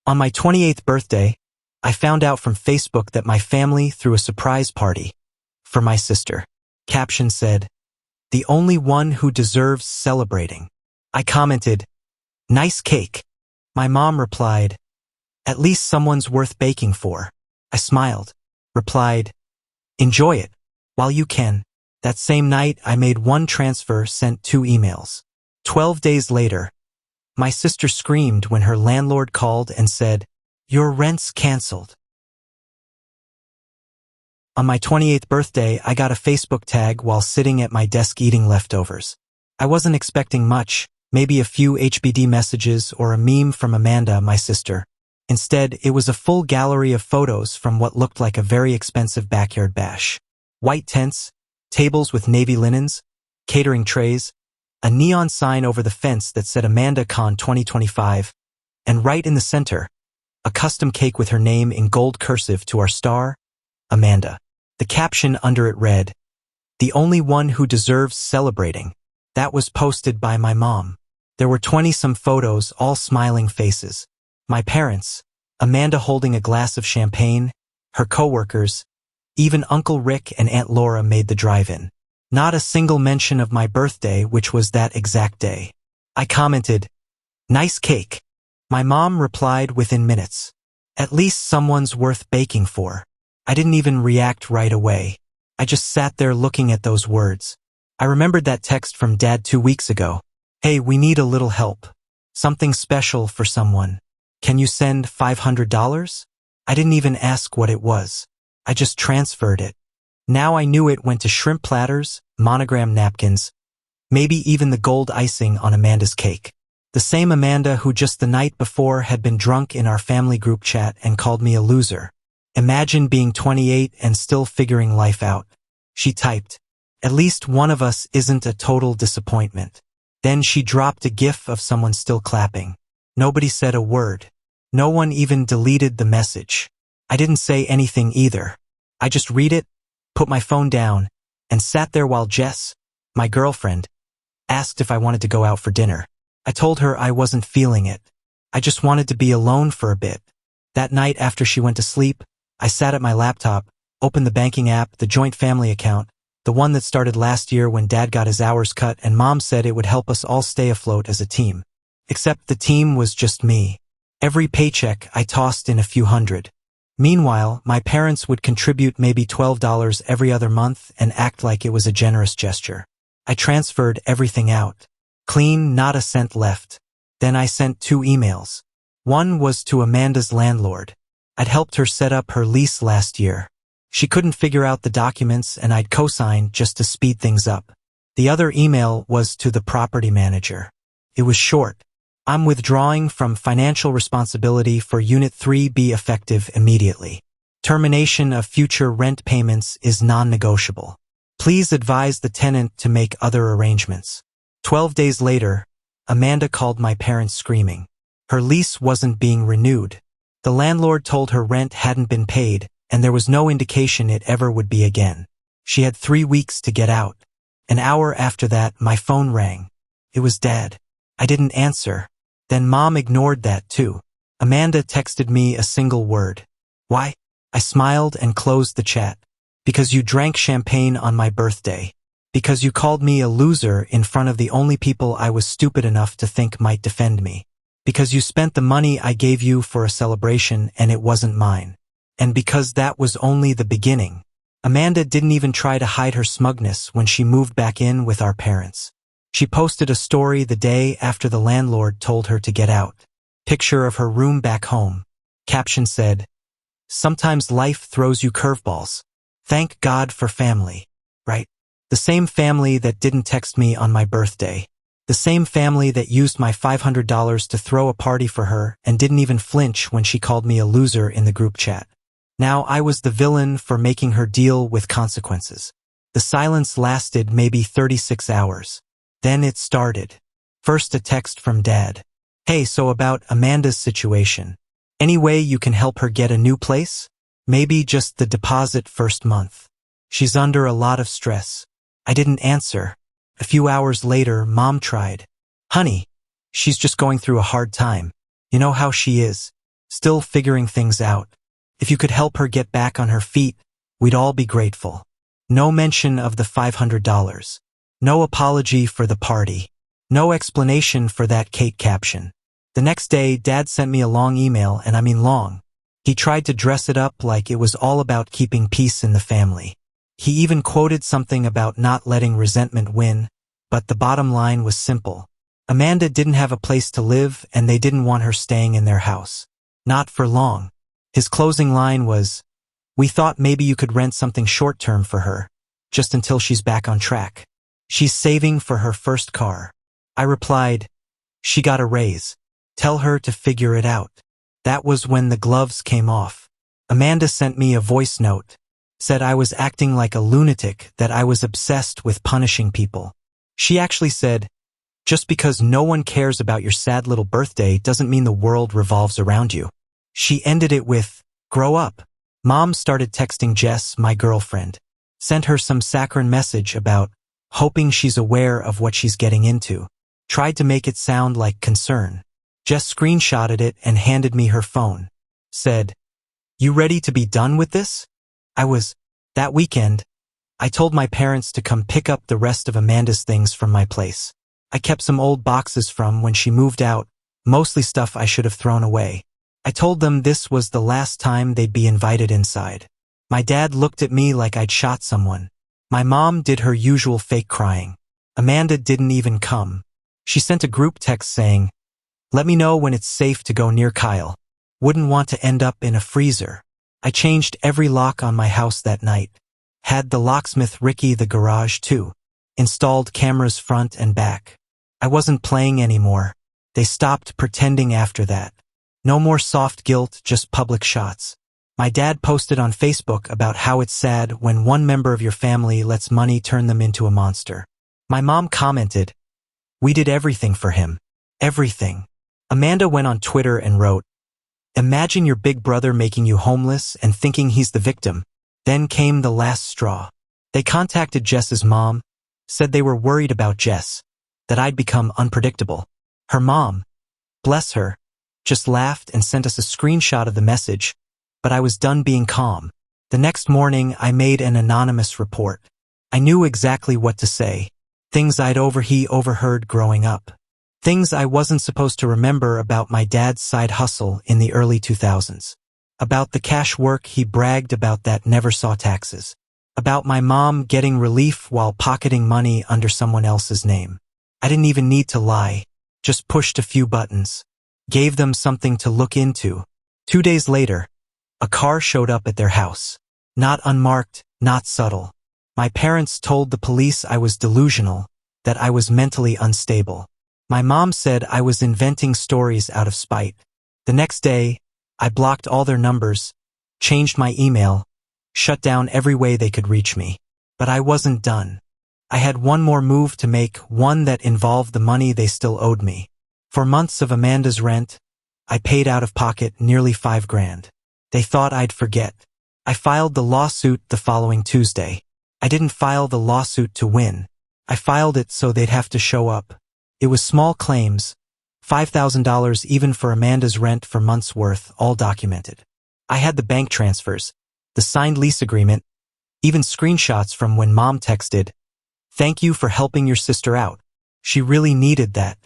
On my 28th birthday, I found out from Facebook that my family threw a surprise party for my sister. Caption said, "The only one who deserves celebrating." I commented, "Nice cake." My mom replied, "At least someone's worth baking for." I smiled, replied, "Enjoy it, while you can." That same night, I made one transfer, sent 2 emails. 12 days later, my sister screamed when her landlord called and said, "Your rent's canceled." On my 28th birthday, I got a Facebook tag while sitting at my desk eating leftovers. I wasn't expecting much, maybe a few HBD messages or a meme from Amanda, my sister. Instead, it was a full gallery of photos from what looked like a very expensive backyard bash. White tents, tables with navy linens, catering trays, a neon sign over the fence that said Amanda Con 2025, and right in the center, a custom cake with her name in gold cursive to our star, Amanda. The caption under it read, "The only one who deserves celebrating." That was posted by my mom. There were 20-some photos, all smiling faces. My parents, Amanda holding a glass of champagne, her coworkers, even Uncle Rick and Aunt Laura made the drive-in. Not a single mention of my birthday, which was that exact day. I commented, "Nice cake." My mom replied within minutes, "At least someone's worth baking for." I didn't even react right away. I just sat there looking at those words. I remembered that text from Dad 2 weeks ago. "Hey, we need a little help. Something special for someone. Can you send $500? I didn't even ask what it was. I just transferred it. Now I knew it went to shrimp platters, monogram napkins, maybe even the gold icing on Amanda's cake. The same Amanda who just the night before had been drunk in our family group chat and called me a loser. Imagine being 28 and still figuring life out. She typed, "At least one of us isn't a total disappointment." Then she dropped a gif of someone still clapping. Nobody said a word. No one even deleted the message. I didn't say anything either. I just read it, put my phone down, and sat there while Jess, my girlfriend, asked if I wanted to go out for dinner. I told her I wasn't feeling it. I just wanted to be alone for a bit. That night after she went to sleep, I sat at my laptop, opened the banking app, the joint family account, the one that started last year when Dad got his hours cut and Mom said it would help us all stay afloat as a team. Except the team was just me. Every paycheck I tossed in a few hundred. Meanwhile, my parents would contribute maybe $12 every other month and act like it was a generous gesture. I transferred everything out. Clean, not a cent left. Then I sent 2 emails. One was to Amanda's landlord. I'd helped her set up her lease last year. She couldn't figure out the documents and I'd co-signed just to speed things up. The other email was to the property manager. It was short. "I'm withdrawing from financial responsibility for Unit 3B effective immediately. Termination of future rent payments is non-negotiable. Please advise the tenant to make other arrangements." 12 days later, Amanda called my parents screaming. Her lease wasn't being renewed. The landlord told her rent hadn't been paid, and there was no indication it ever would be again. She had 3 weeks to get out. An hour after that, my phone rang. It was Dad. I didn't answer. Then Mom ignored that too. Amanda texted me a single word. "Why?" I smiled and closed the chat. "Because you drank champagne on my birthday. Because you called me a loser in front of the only people I was stupid enough to think might defend me. Because you spent the money I gave you for a celebration and it wasn't mine. And because that was only the beginning." Amanda didn't even try to hide her smugness when she moved back in with our parents. She posted a story the day after the landlord told her to get out. Picture of her room back home. Caption said, "Sometimes life throws you curveballs. Thank God for family." Right? The same family that didn't text me on my birthday. The same family that used my $500 to throw a party for her and didn't even flinch when she called me a loser in the group chat. Now I was the villain for making her deal with consequences. The silence lasted maybe 36 hours. Then it started. First a text from Dad. "Hey, so about Amanda's situation. Any way you can help her get a new place? Maybe just the deposit first month. She's under a lot of stress." I didn't answer. A few hours later, Mom tried. "Honey, she's just going through a hard time. You know how she is. still figuring things out. If you could help her get back on her feet, we'd all be grateful. No mention of the $500. No apology for the party. No explanation for that Kate caption. The next day, Dad sent me a long email, and I mean long. He tried to dress it up like it was all about keeping peace in the family. He even quoted something about not letting resentment win, but the bottom line was simple. Amanda didn't have a place to live, and they didn't want her staying in their house. Not for long. His closing line was, "We thought maybe you could rent something short-term for her, just until she's back on track. She's saving for her first car." I replied, "She got a raise. Tell her to figure it out." That was when the gloves came off. Amanda sent me a voice note, said I was acting like a lunatic, that I was obsessed with punishing people. She actually said, "Just because no one cares about your sad little birthday doesn't mean the world revolves around you." She ended it with, "Grow up." Mom started texting Jess, my girlfriend. Sent her some saccharine message about hoping she's aware of what she's getting into. Tried to make it sound like concern. Jess screenshotted it and handed me her phone. Said, "You ready to be done with this?" I was. That weekend, I told my parents to come pick up the rest of Amanda's things from my place. I kept some old boxes from when she moved out, mostly stuff I should have thrown away. I told them this was the last time they'd be invited inside. My dad looked at me like I'd shot someone. My mom did her usual fake crying. Amanda didn't even come. She sent a group text saying, "Let me know when it's safe to go near Kyle. Wouldn't want to end up in a freezer." I changed every lock on my house that night. Had the locksmith Ricky the garage too. Installed cameras front and back. I wasn't playing anymore. They stopped pretending after that. No more soft guilt, just public shots. My dad posted on Facebook about how it's sad when one member of your family lets money turn them into a monster. My mom commented, "We did everything for him. Everything." Amanda went on Twitter and wrote, "Imagine your big brother making you homeless and thinking he's the victim." Then came the last straw. They contacted Jess's mom, said they were worried about Jess, that I'd become unpredictable. Her mom, bless her, just laughed and sent us a screenshot of the message, but I was done being calm. The next morning, I made an anonymous report. I knew exactly what to say. Things I'd overheard growing up. Things I wasn't supposed to remember about my dad's side hustle in the early 2000s. About the cash work he bragged about that never saw taxes. About my mom getting relief while pocketing money under someone else's name. I didn't even need to lie. Just pushed a few buttons. Gave them something to look into. 2 days later, a car showed up at their house. Not unmarked, not subtle. My parents told the police I was delusional, that I was mentally unstable. My mom said I was inventing stories out of spite. The next day, I blocked all their numbers, changed my email, shut down every way they could reach me. But I wasn't done. I had one more move to make, one that involved the money they still owed me. For months of Amanda's rent, I paid out of pocket nearly $5,000. They thought I'd forget. I filed the lawsuit the following Tuesday. I didn't file the lawsuit to win. I filed it so they'd have to show up. It was small claims, $5,000 even for Amanda's rent for months' worth, all documented. I had the bank transfers, the signed lease agreement, even screenshots from when Mom texted, "Thank you for helping your sister out. She really needed that."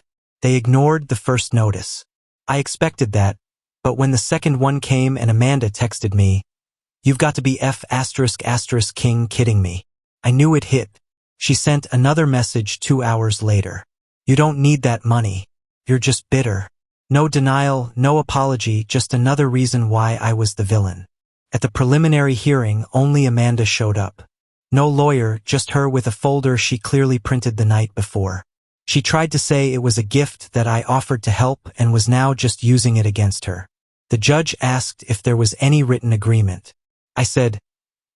They ignored the first notice. I expected that, but when the second one came and Amanda texted me, "You've got to be king kidding me," I knew it hit. She sent another message 2 hours later. "You don't need that money. You're just bitter." No denial, no apology, just another reason why I was the villain. At the preliminary hearing, only Amanda showed up. No lawyer, just her with a folder she clearly printed the night before. She tried to say it was a gift that I offered to help and was now just using it against her. The judge asked if there was any written agreement. I said,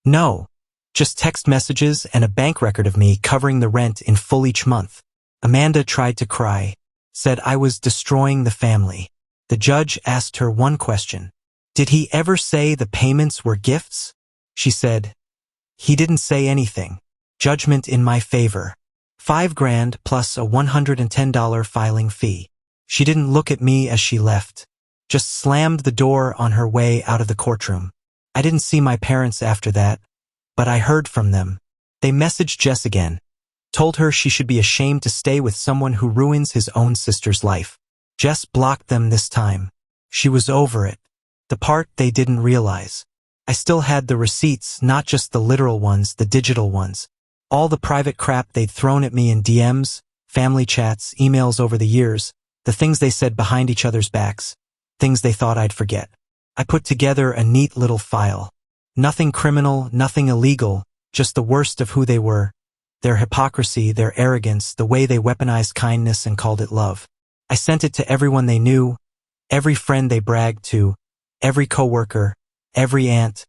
"No, just text messages and a bank record of me covering the rent in full each month." Amanda tried to cry, said I was destroying the family. The judge asked her one question. "Did he ever say the payments were gifts?" She said, "He didn't say anything." Judgment in my favor. $5,000 plus a $110 filing fee. She didn't look at me as she left. Just slammed the door on her way out of the courtroom. I didn't see my parents after that, but I heard from them. They messaged Jess again, told her she should be ashamed to stay with someone who ruins his own sister's life. Jess blocked them this time. She was over it. The part they didn't realize. I still had the receipts, not just the literal ones, the digital ones. All the private crap they'd thrown at me in DMs, family chats, emails over the years, the things they said behind each other's backs, things they thought I'd forget. I put together a neat little file. Nothing criminal, nothing illegal, just the worst of who they were. Their hypocrisy, their arrogance, the way they weaponized kindness and called it love. I sent it to everyone they knew, every friend they bragged to, every coworker, every aunt,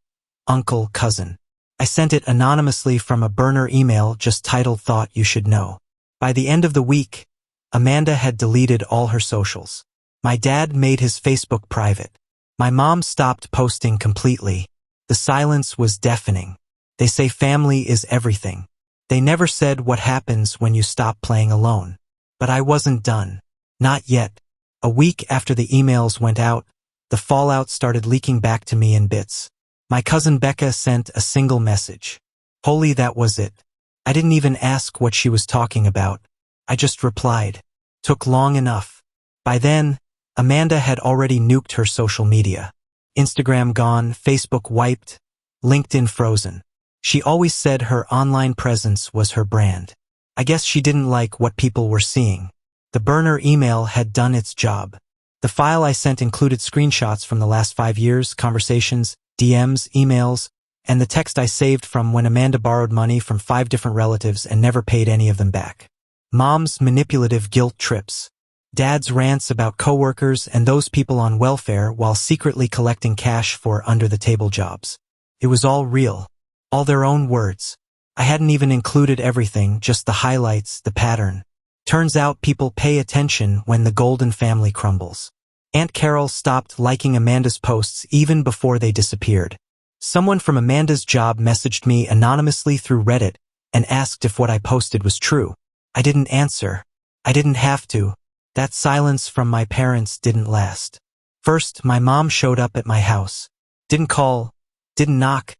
uncle, cousin. I sent it anonymously from a burner email just titled "Thought You Should Know." By the end of the week, Amanda had deleted all her socials. My dad made his Facebook private. My mom stopped posting completely. The silence was deafening. They say family is everything. They never said what happens when you stop playing alone. But I wasn't done. Not yet. A week after the emails went out, the fallout started leaking back to me in bits. My cousin Becca sent a single message. Holy, that was it. I didn't even ask what she was talking about. I just replied. Took long enough. By then, Amanda had already nuked her social media. Instagram gone, Facebook wiped, LinkedIn frozen. She always said her online presence was her brand. I guess she didn't like what people were seeing. The burner email had done its job. The file I sent included screenshots from the last 5 years, conversations, DMs, emails, and the text I saved from when Amanda borrowed money from 5 different relatives and never paid any of them back. Mom's manipulative guilt trips. Dad's rants about coworkers and those people on welfare while secretly collecting cash for under-the-table jobs. It was all real. All their own words. I hadn't even included everything, just the highlights, the pattern. Turns out people pay attention when the Golden family crumbles. Aunt Carol stopped liking Amanda's posts even before they disappeared. Someone from Amanda's job messaged me anonymously through Reddit and asked if what I posted was true. I didn't answer. I didn't have to. That silence from my parents didn't last. First, my mom showed up at my house. Didn't call, didn't knock,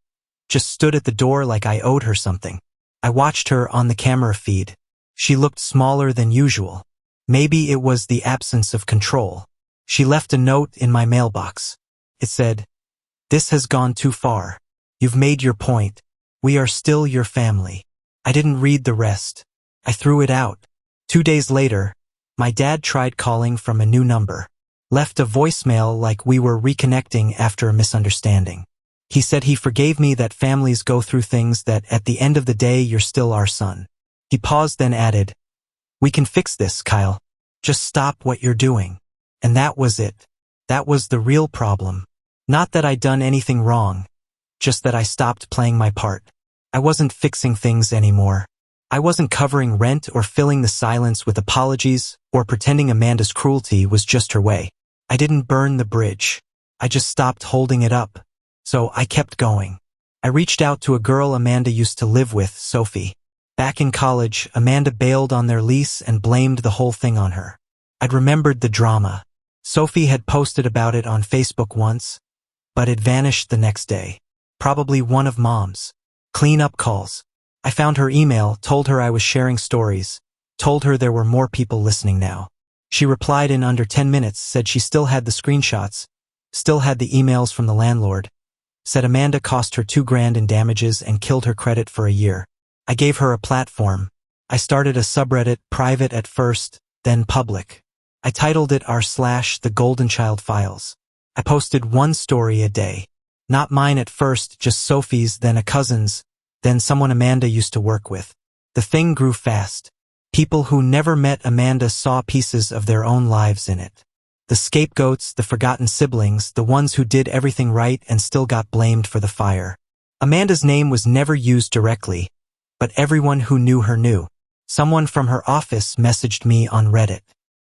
just stood at the door like I owed her something. I watched her on the camera feed. She looked smaller than usual. Maybe it was the absence of control. She left a note in my mailbox. It said, "This has gone too far. You've made your point. We are still your family." I didn't read the rest. I threw it out. 2 days later, my dad tried calling from a new number. Left a voicemail like we were reconnecting after a misunderstanding. He said he forgave me, that families go through things, that at the end of the day you're still our son. He paused, then added, "We can fix this, Kyle. Just stop what you're doing." And that was it. That was the real problem. Not that I'd done anything wrong, just that I stopped playing my part. I wasn't fixing things anymore. I wasn't covering rent or filling the silence with apologies or pretending Amanda's cruelty was just her way. I didn't burn the bridge. I just stopped holding it up. So I kept going. I reached out to a girl Amanda used to live with, Sophie. Back in college, Amanda bailed on their lease and blamed the whole thing on her. I'd remembered the drama. Sophie had posted about it on Facebook once, but it vanished the next day. Probably one of Mom's clean-up calls. I found her email, told her I was sharing stories, told her there were more people listening now. She replied in under 10 minutes, said she still had the screenshots, still had the emails from the landlord, said Amanda cost her $2,000 in damages and killed her credit for a year. I gave her a platform. I started a subreddit, private at first, then public. I titled it r/thegoldenchildfiles. I posted one story a day. Not mine at first, just Sophie's, then a cousin's, then someone Amanda used to work with. The thing grew fast. People who never met Amanda saw pieces of their own lives in it. The scapegoats, the forgotten siblings, the ones who did everything right and still got blamed for the fire. Amanda's name was never used directly, but everyone who knew her knew. Someone from her office messaged me on Reddit.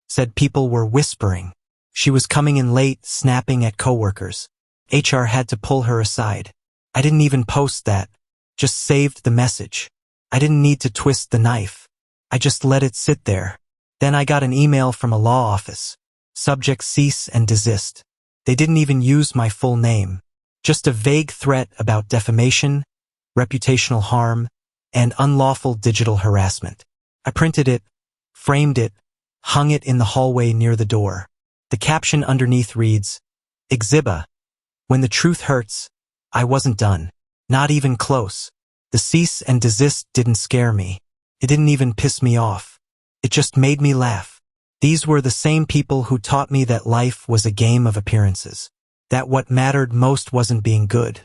Said people were whispering. She was coming in late, snapping at coworkers. HR had to pull her aside. I didn't even post that. Just saved the message. I didn't need to twist the knife. I just let it sit there. Then I got an email from a law office. Subject: cease and desist. They didn't even use my full name. Just a vague threat about defamation, reputational harm, and unlawful digital harassment. I printed it, framed it, hung it in the hallway near the door. The caption underneath reads, "Exhiba. When the truth hurts, I wasn't done. Not even close." The cease and desist didn't scare me. It didn't even piss me off. It just made me laugh. These were the same people who taught me that life was a game of appearances. That what mattered most wasn't being good,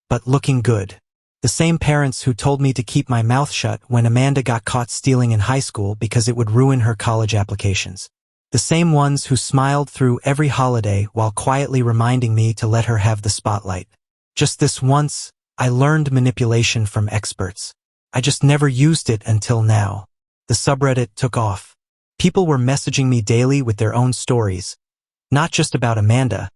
but looking good. The same parents who told me to keep my mouth shut when Amanda got caught stealing in high school because it would ruin her college applications. The same ones who smiled through every holiday while quietly reminding me to let her have the spotlight. Just this once, I learned manipulation from experts. I just never used it until now. The subreddit took off. People were messaging me daily with their own stories, not just about Amanda,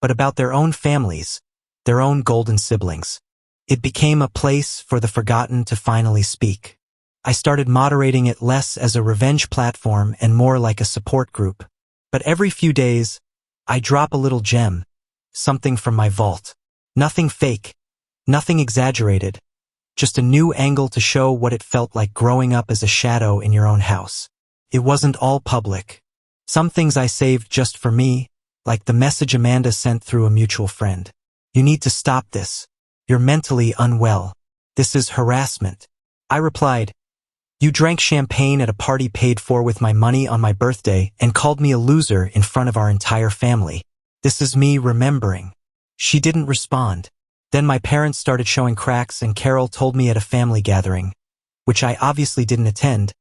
but about their own families, their own golden siblings. It became a place for the forgotten to finally speak. I started moderating it less as a revenge platform and more like a support group. But every few days, I drop a little gem, something from my vault. Nothing fake, nothing exaggerated, just a new angle to show what it felt like growing up as a shadow in your own house. It wasn't all public. Some things I saved just for me, like the message Amanda sent through a mutual friend. "You need to stop this. You're mentally unwell. This is harassment." I replied, "You drank champagne at a party paid for with my money on my birthday and called me a loser in front of our entire family. This is me remembering." She didn't respond. Then my parents started showing cracks and Carol told me at a family gathering, which I obviously didn't attend,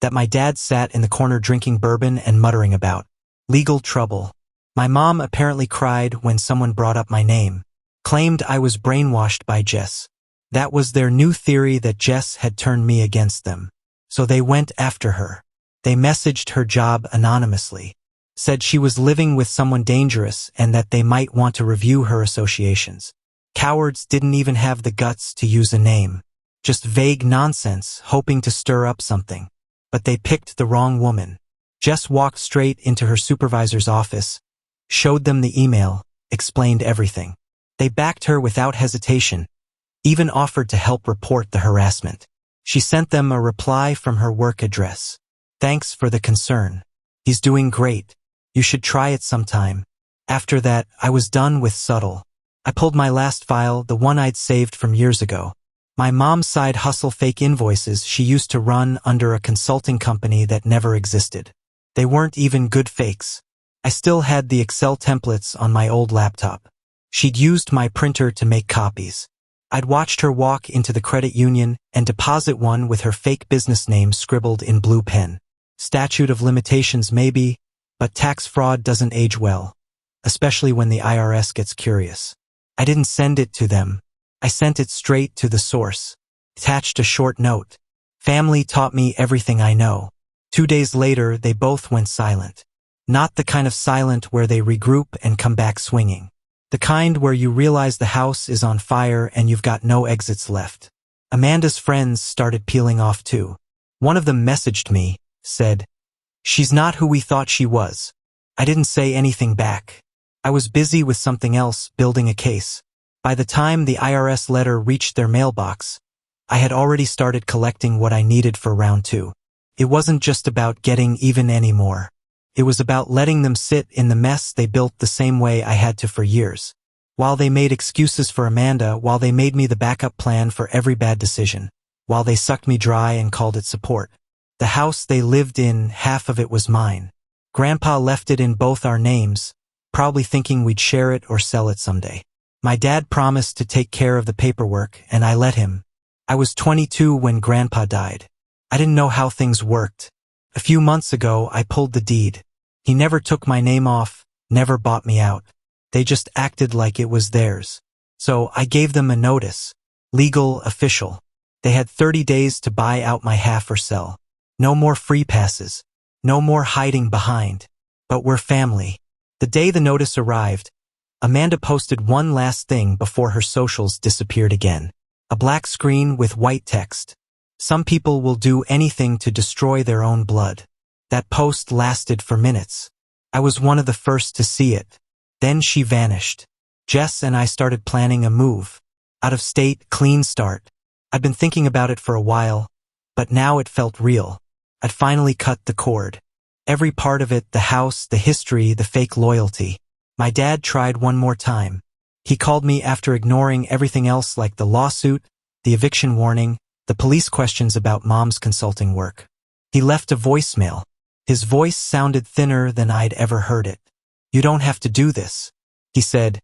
that my dad sat in the corner drinking bourbon and muttering about legal trouble. My mom apparently cried when someone brought up my name, claimed I was brainwashed by Jess. That was their new theory, that Jess had turned me against them. So they went after her. They messaged her job anonymously, said she was living with someone dangerous and that they might want to review her associations. Cowards didn't even have the guts to use a name. Just vague nonsense, hoping to stir up something. But they picked the wrong woman. Jess walked straight into her supervisor's office, showed them the email, explained everything. They backed her without hesitation, even offered to help report the harassment. She sent them a reply from her work address. "Thanks for the concern. He's doing great. You should try it sometime." After that, I was done with subtle. I pulled my last file, the one I'd saved from years ago. My mom's side hustle fake invoices she used to run under a consulting company that never existed. They weren't even good fakes. I still had the Excel templates on my old laptop. She'd used my printer to make copies. I'd watched her walk into the credit union and deposit one with her fake business name scribbled in blue pen. Statute of limitations maybe, but tax fraud doesn't age well, especially when the IRS gets curious. I didn't send it to them. I sent it straight to the source. Attached a short note. "Family taught me everything I know." 2 days later, they both went silent. Not the kind of silent where they regroup and come back swinging. The kind where you realize the house is on fire and you've got no exits left. Amanda's friends started peeling off too. One of them messaged me, said, "She's not who we thought she was." I didn't say anything back. I was busy with something else, building a case. By the time the IRS letter reached their mailbox, I had already started collecting what I needed for round 2. It wasn't just about getting even anymore. It was about letting them sit in the mess they built the same way I had to for years. While they made excuses for Amanda, while they made me the backup plan for every bad decision, while they sucked me dry and called it support. The house they lived in, half of it was mine. Grandpa left it in both our names, probably thinking we'd share it or sell it someday. My dad promised to take care of the paperwork, and I let him. I was 22 when Grandpa died. I didn't know how things worked. A few months ago, I pulled the deed. He never took my name off, never bought me out. They just acted like it was theirs. So I gave them a notice. Legal, official. They had 30 days to buy out my half or sell. No more free passes. No more hiding behind. But we're family. The day the notice arrived, Amanda posted one last thing before her socials disappeared again. A black screen with white text. "Some people will do anything to destroy their own blood." That post lasted for minutes. I was one of the first to see it. Then she vanished. Jess and I started planning a move. Out of state, clean start. I'd been thinking about it for a while, but now it felt real. I'd finally cut the cord. Every part of it, the house, the history, the fake loyalty. My dad tried one more time. He called me after ignoring everything else like the lawsuit, the eviction warning, the police questions about Mom's consulting work. He left a voicemail. His voice sounded thinner than I'd ever heard it. "You don't have to do this," he said.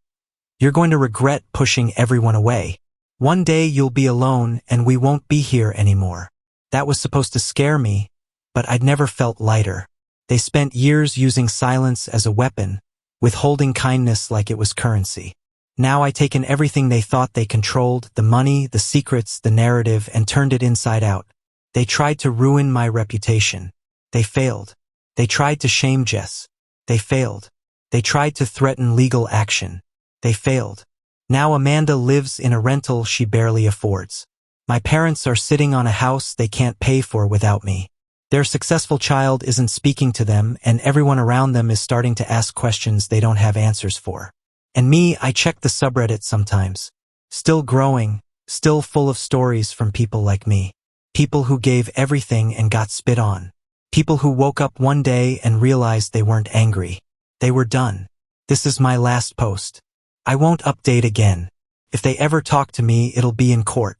"You're going to regret pushing everyone away. One day you'll be alone and we won't be here anymore." That was supposed to scare me, but I'd never felt lighter. They spent years using silence as a weapon, withholding kindness like it was currency. Now I'd taken everything they thought they controlled, the money, the secrets, the narrative, and turned it inside out. They tried to ruin my reputation. They failed. They tried to shame Jess. They failed. They tried to threaten legal action. They failed. Now Amanda lives in a rental she barely affords. My parents are sitting on a house they can't pay for without me. Their successful child isn't speaking to them, and everyone around them is starting to ask questions they don't have answers for. And me, I check the subreddit sometimes. Still growing, still full of stories from people like me. People who gave everything and got spit on. People who woke up one day and realized they weren't angry. They were done. This is my last post. I won't update again. If they ever talk to me, it'll be in court.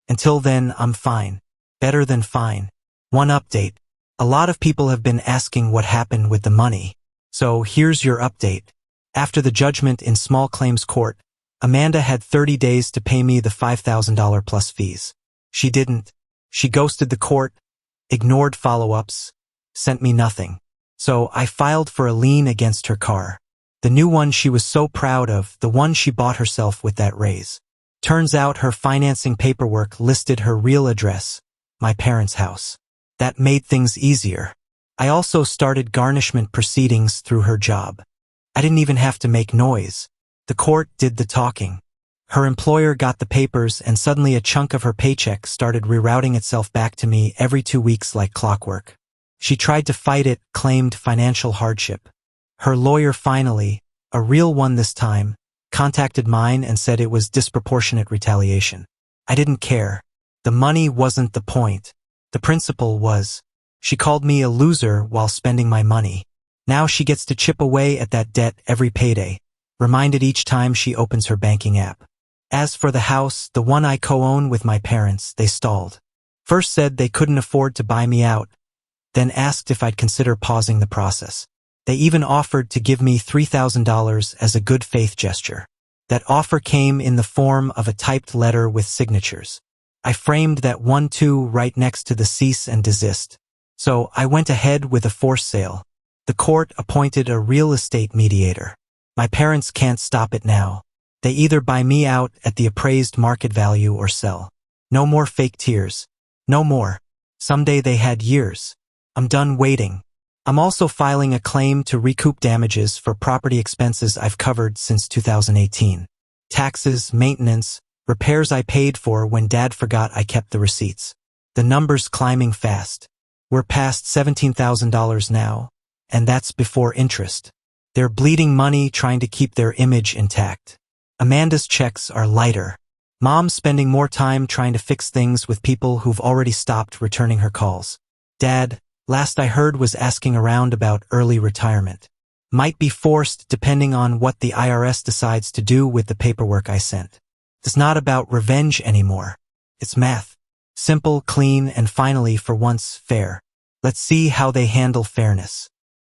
Until then, I'm fine. Better than fine. One update. A lot of people have been asking what happened with the money. So here's your update. After the judgment in small claims court, Amanda had 30 days to pay me the $5,000 plus fees. She didn't. She ghosted the court, ignored follow-ups, sent me nothing. So I filed for a lien against her car. The new one she was so proud of, the one she bought herself with that raise. Turns out her financing paperwork listed her real address, my parents' house. That made things easier. I also started garnishment proceedings through her job. I didn't even have to make noise. The court did the talking. Her employer got the papers, and suddenly a chunk of her paycheck started rerouting itself back to me every 2 weeks like clockwork. She tried to fight it, claimed financial hardship. Her lawyer finally, a real one this time, contacted mine and said it was disproportionate retaliation. I didn't care. The money wasn't the point. The principle was. She called me a loser while spending my money. Now she gets to chip away at that debt every payday, reminded each time she opens her banking app. As for the house, the one I co-own with my parents, they stalled. First said they couldn't afford to buy me out, then asked if I'd consider pausing the process. They even offered to give me $3,000 as a good faith gesture. That offer came in the form of a typed letter with signatures. I framed that 1-2 right next to the cease and desist. So I went ahead with a forced sale. The court appointed a real estate mediator. My parents can't stop it now. They either buy me out at the appraised market value or sell. No more fake tears. No more. Someday they had years. I'm done waiting. I'm also filing a claim to recoup damages for property expenses I've covered since 2018. Taxes, maintenance, repairs I paid for when Dad forgot I kept the receipts. The number's climbing fast. We're past $17,000 now, and that's before interest. They're bleeding money trying to keep their image intact. Amanda's checks are lighter. Mom's spending more time trying to fix things with people who've already stopped returning her calls. Dad, last I heard, was asking around about early retirement. Might be forced depending on what the IRS decides to do with the paperwork I sent. It's not about revenge anymore. It's math. Simple, clean, and finally, for once, fair. Let's see how they handle fairness.